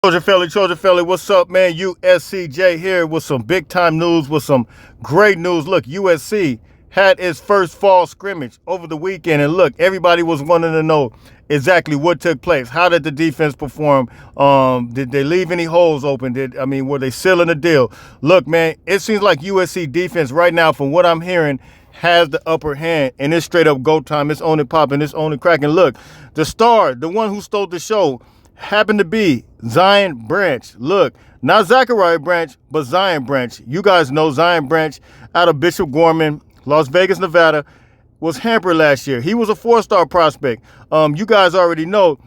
Trojan Philly, what's up, man? USCJ here with some big time news, with some great news. Look, USC had its first fall scrimmage over the weekend, and look, everybody was wanting to know exactly what took place. How did the defense perform? Did they leave any holes open? Were they sealing the deal? Look, man, it seems like USC defense right now, from what I'm hearing, has the upper hand, and it's straight up go time. It's on and popping, it's on and cracking. Look, the star, the one who stole the show, happened to be Zion Branch. Look, not Zachariah Branch, but Zion Branch. You guys know Zion Branch out of Bishop Gorman, Las Vegas, Nevada, was hampered last year. He was a four-star prospect. You guys already know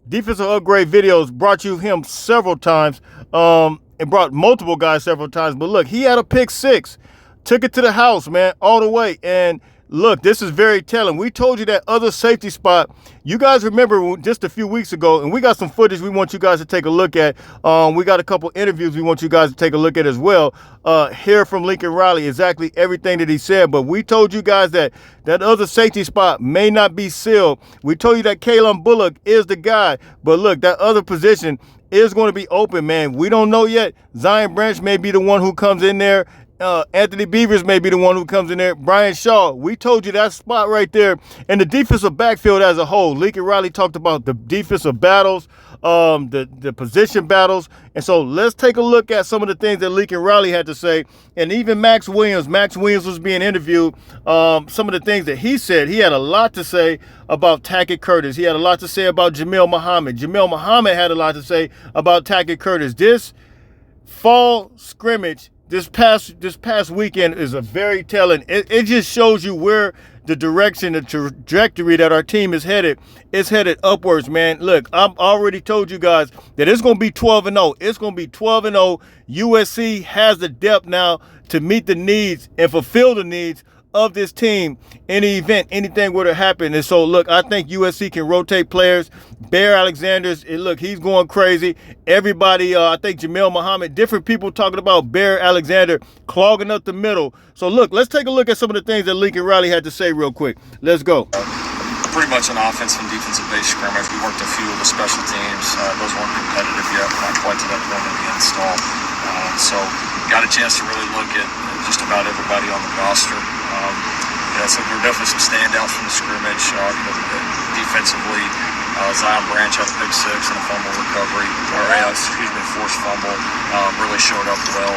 defensive upgrade videos brought you him several times. It brought multiple guys several times. But look, he had a pick six. Took it to the house, man, all the way. And look, this is very telling. We told you that other safety spot. You guys remember just a few weeks ago, and we got some footage we want you guys to take a look at. We got a couple interviews we want you guys to take a look at as well. Hear from Lincoln Riley exactly everything that he said. But we told you guys that that other safety spot may not be sealed. We told you that Kalen Bullock is the guy. But look, that other position is going to be open, man. We don't know yet. Zion Branch may be the one who comes in there. Anthony Beavers may be the one who comes in there. Brian Shaw, we told you that spot right there. And the defensive backfield as a whole. Lincoln Riley talked about the defensive battles, the position battles. And so let's take a look at some of the things that Lincoln Riley had to say. And even Max Williams was being interviewed. Some of the things that he said, he had a lot to say about Tackett Curtis. He had a lot to say about Jamil Muhammad. Jamil Muhammad had a lot to say about Tackett Curtis. This fall scrimmage this past weekend is a very telling. It just shows you where the direction, the trajectory that our team is headed. It's headed upwards, man. Look, I've already told you guys that it's going to be 12-0. It's going to be 12-0. USC has the depth now to meet the needs and fulfill the needs of this team in the event anything were to happen. And so, look, I think USC can rotate players. Bear Alexander's, look, he's going crazy. Everybody, I think Jamil Muhammad, different people talking about Bear Alexander clogging up the middle. So, look, let's take a look at some of the things that Lincoln Riley had to say real quick. Let's go. Pretty much an offensive and defensive-based scrimmage. We worked a few of the special teams. Those weren't competitive yet. We're not quite to that point in the install. So got a chance to really look at just about everybody on the roster. So there were definitely some standouts from the scrimmage. Defensively, Zion Branch had a pick six and a fumble recovery. Forced fumble. Really showed up well.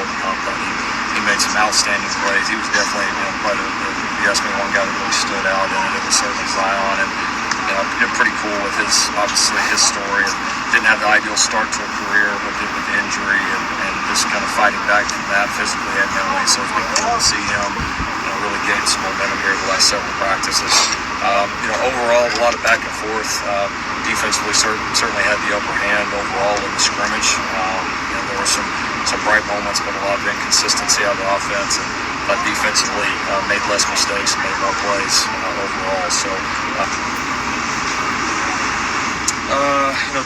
He made some outstanding plays. He was definitely, if you ask me, one guy that really stood out, and it was certainly Zion. And pretty cool with obviously his story. And didn't have the ideal start to a career with the injury and just kind of fighting back from that physically and mentally. So it's been cool to see him really gain some momentum here the last several practices. Overall, a lot of back and forth. Defensively, certainly had the upper hand overall in the scrimmage. There were some bright moments, but a lot of inconsistency out of the offense. But defensively, made less mistakes and made more plays overall. So,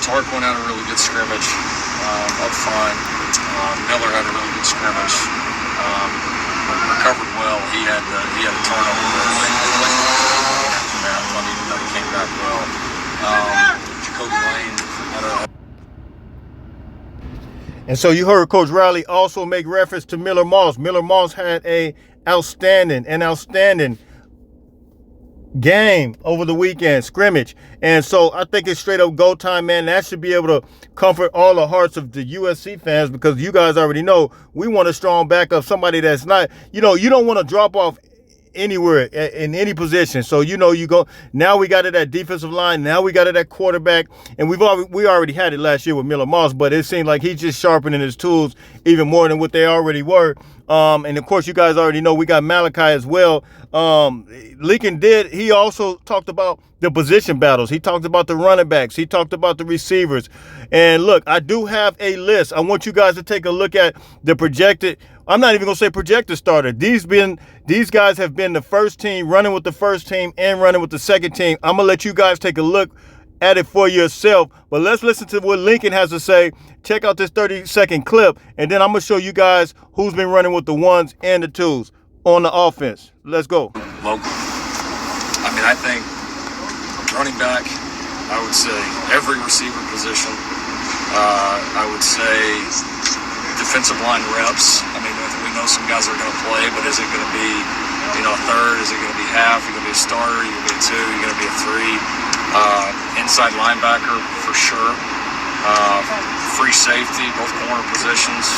Tark went out a really good scrimmage up front. Miller had a really good scrimmage. Recovered well. He had a turnover early. After that, he came back well. Jacoby Lane had a. And so you heard Coach Riley also make reference to Miller Moss. Miller Moss had an outstanding game over the weekend, scrimmage. And so I think it's straight up go time, man. That should be able to comfort all the hearts of the USC fans, because you guys already know we want a strong backup, somebody that's not, you don't want to drop off anywhere in any position. So you go now. We got it at defensive line. Now we got it at quarterback, and we already had it last year with Miller Moss, but it seemed like he's just sharpening his tools even more than what they already were. And of course, you guys already know we got Malachi as well. Lincoln he also talked about the position battles. He talked about the running backs. He talked about the receivers. And look, I do have a list. I want you guys to take a look at the projected. I'm not even going to say projected starter. These guys have been the first team, running with the first team and running with the second team. I'm going to let you guys take a look at it for yourself. But let's listen to what Lincoln has to say. Check out this 30-second clip, and then I'm going to show you guys who's been running with the ones and the twos on the offense. Let's go. Local. I think running back, I would say every receiver position, I would say defensive line reps. I mean, we know some guys are going to play, but is it going to be, a third? Is it going to be half? You're going to be a starter? You're going to be a two? You're going to be a three? Inside linebacker for sure. Free safety, both corner positions.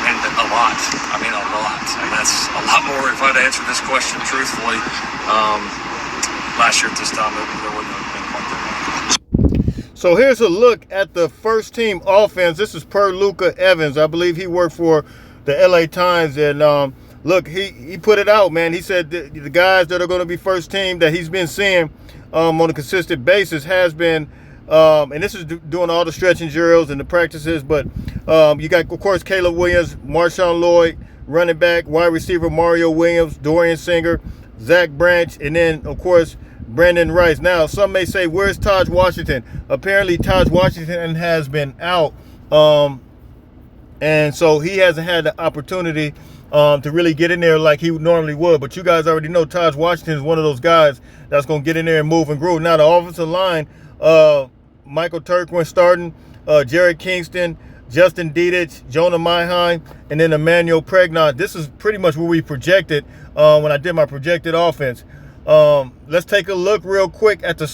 And a lot. I mean, a lot. And that's a lot more. If I'd answered this question truthfully, last year at this time, there wouldn't have been quite that much. So here's a look at the first team offense. This is per Luca Evans. I believe he worked for the LA Times. And look, he put it out, man. He said the guys that are going to be first team that he's been seeing on a consistent basis has been, and this is doing all the stretching drills and the practices, but you got, of course, Caleb Williams, Marshawn Lloyd, running back, wide receiver Mario Williams, Dorian Singer, Zach Branch, and then, of course, Brandon Rice. Now, some may say, where's Taj Washington? Apparently, Taj Washington has been out, and so he hasn't had the opportunity to really get in there like he normally would. But you guys already know Taj Washington is one of those guys that's going to get in there and move and groove. Now, the offensive line, Michael Turquin starting, Jared Kingston, Justin Dedich, Jonah Myheim, and then Emmanuel Pregnant. This is pretty much what we projected when I did my projected offense. Let's take a look real quick at the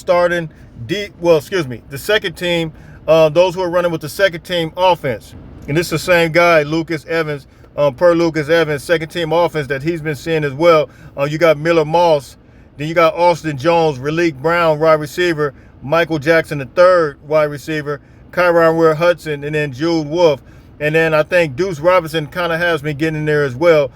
the second team, those who are running with the second team offense. And this is the same guy, Lucas Evans, per Lucas Evans, second team offense that he's been seeing as well. You got Miller Moss, then you got Austin Jones, Raleek Brown, wide receiver, Michael Jackson, the third wide receiver, Kyron Ware Hudson, and then Jude Wolf. And then I think Deuce Robinson kind of has been getting in there as well,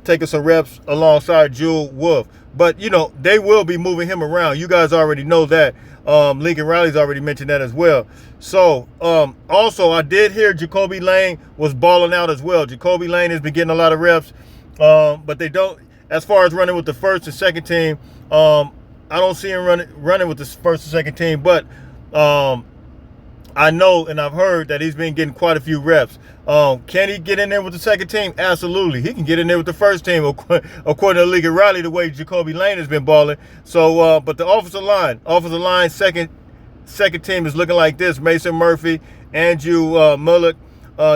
taking some reps alongside Jude Wolf. But, they will be moving him around. You guys already know that. Lincoln Riley's already mentioned that as well. So, also, I did hear Jacoby Lane was balling out as well. Jacoby Lane has been getting a lot of reps, but they don't, as far as running with the first and second team, I don't see him running with the first and second team, but I know and I've heard that he's been getting quite a few reps. Can he get in there with the second team? Absolutely. He can get in there with the first team, according to Lincoln Riley, the way Jacoby Lane has been balling. So, but the offensive line, second team is looking like this: Mason Murphy, Andrew Mullock,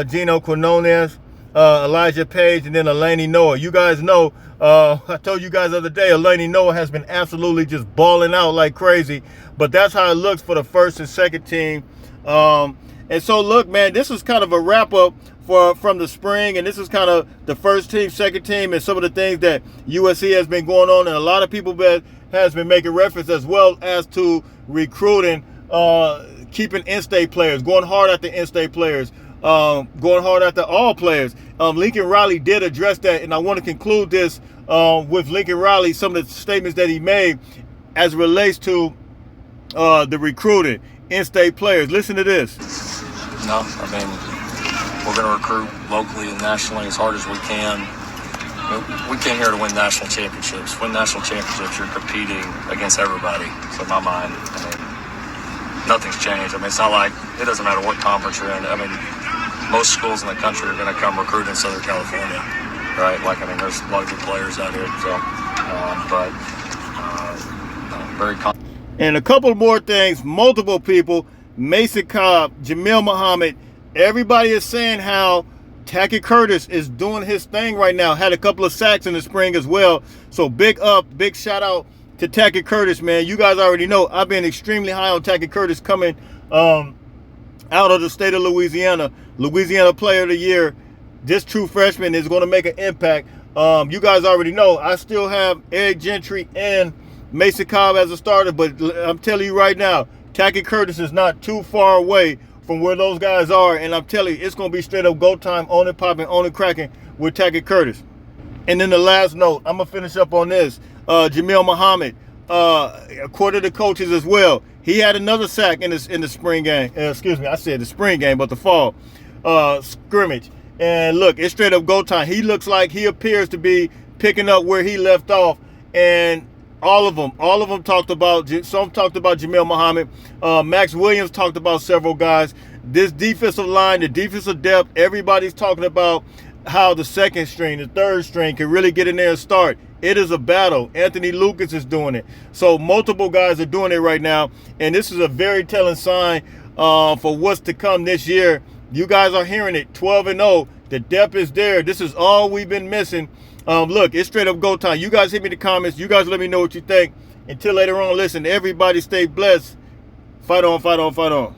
Gino Quinones, Elijah Page, and then Eleni Noah. You guys know, I told you guys the other day, Eleni Noah has been absolutely just balling out like crazy. But that's how it looks for the first and second team. And so, look, man, this is kind of a wrap-up from the spring, and this is kind of the first team, second team, and some of the things that USC has been going on. And a lot of people has been making reference as well as to recruiting, keeping in-state players, going hard at the in-state players, going hard at the all players. Lincoln Riley did address that, and I want to conclude this with Lincoln Riley, some of the statements that he made as it relates to the recruiting, in-state players. Listen to this. No, I mean, we're going to recruit locally and nationally as hard as we can. We came here to win national championships. Win national championships, you're competing against everybody. So in my mind, I mean, nothing's changed. I mean, it's not like, it doesn't matter what conference you're in. I mean, most schools in the country are going to come recruit in Southern California, right? Like, I mean, there's a lot of good players out here. So, very confident. And a couple more things, multiple people, Mason Cobb, Jamil Muhammad, everybody is saying how Tacky Curtis is doing his thing right now. Had a couple of sacks in the spring as well. So big shout out to Tacky Curtis, man. You guys already know I've been extremely high on Tacky Curtis coming out of the state of Louisiana. Louisiana Player of the Year. This true freshman is going to make an impact. You guys already know I still have Eric Gentry and Mason Cobb as a starter, but I'm telling you right now, Tacky Curtis is not too far away from where those guys are, and I'm telling you, it's going to be straight up go time, on it popping, on it cracking with Tacky Curtis. And then the last note, I'm going to finish up on this. Jamil Muhammad, according to coaches as well, he had another sack in the spring game. Excuse me, I said the spring game, but the fall scrimmage. And look, it's straight up go time. He looks like he appears to be picking up where he left off, and all of them talked about, some talked about Jamil Muhammad. Max Williams talked about several guys. This defensive line, the defensive depth, everybody's talking about how the second string, the third string can really get in there and start. It is a battle. Anthony Lucas is doing it. So multiple guys are doing it right now. And this is a very telling sign for what's to come this year. You guys are hearing it, 12-0. The depth is there. This is all we've been missing. Look, it's straight up go time. You guys hit me in the comments. You guys let me know what you think. Until later on, listen, everybody stay blessed. Fight on, fight on, fight on.